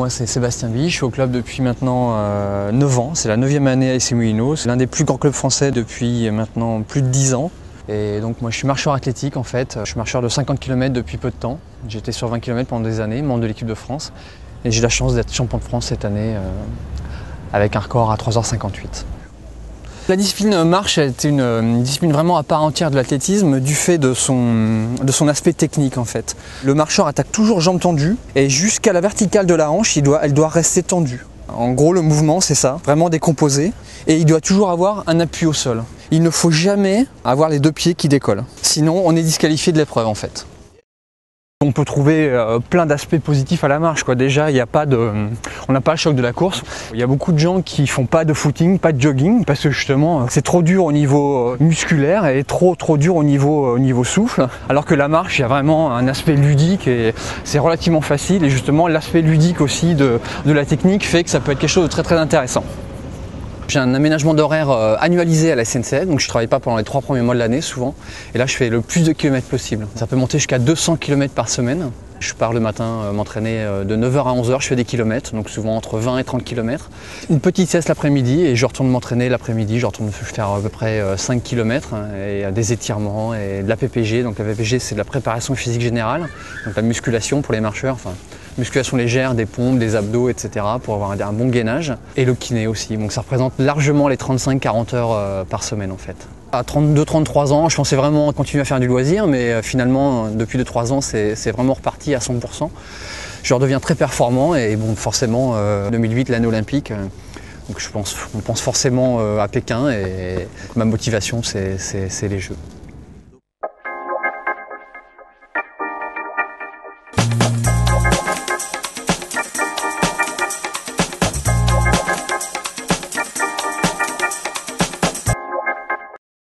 moi c'est Sébastien Bille, je suis au club depuis maintenant 9 ans, c'est la 9e année à AC Moulineaux, c'est l'un des plus grands clubs français depuis maintenant plus de 10 ans. Et donc moi je suis marcheur athlétique en fait, je suis marcheur de 50 km depuis peu de temps, j'étais sur 20 km pendant des années, membre de l'équipe de France, et j'ai la chance d'être champion de France cette année avec un record à 3h58. La discipline marche est une discipline vraiment à part entière de l'athlétisme du fait de son aspect technique en fait. Le marcheur attaque toujours jambes tendues et jusqu'à la verticale de la hanche, elle doit rester tendue. En gros le mouvement c'est ça, vraiment décomposé, et il doit toujours avoir un appui au sol. Il ne faut jamais avoir les deux pieds qui décollent, sinon on est disqualifié de l'épreuve en fait. On peut trouver plein d'aspects positifs à la marche, quoi. Déjà, on n'a pas le choc de la course. Il y a beaucoup de gens qui font pas de footing, pas de jogging, parce que justement, c'est trop dur au niveau musculaire et trop dur au niveau souffle. Alors que la marche, il y a vraiment un aspect ludique et c'est relativement facile. Et justement, l'aspect ludique aussi de la technique fait que ça peut être quelque chose de très très intéressant. J'ai un aménagement d'horaire annualisé à la SNCF, donc je ne travaille pas pendant les 3 premiers mois de l'année souvent. Et là je fais le plus de kilomètres possible. Ça peut monter jusqu'à 200 km par semaine. Je pars le matin m'entraîner de 9h à 11h, je fais des kilomètres, donc souvent entre 20 et 30 km. Une petite sieste l'après-midi et je retourne m'entraîner l'après-midi, je retourne faire à peu près 5 km et des étirements et de la PPG. Donc la PPG c'est de la préparation physique générale, donc la musculation pour les marcheurs, enfin musculation légère, des pompes, des abdos, etc. pour avoir un bon gainage. Et le kiné aussi, donc ça représente largement les 35-40 heures par semaine en fait. À 32-33 ans, je pensais vraiment continuer à faire du loisir, mais finalement, depuis 2-3 ans, c'est vraiment reparti à 100%. Je redeviens très performant et bon, forcément, 2008, l'année olympique, donc on pense forcément à Pékin et ma motivation, c'est les Jeux.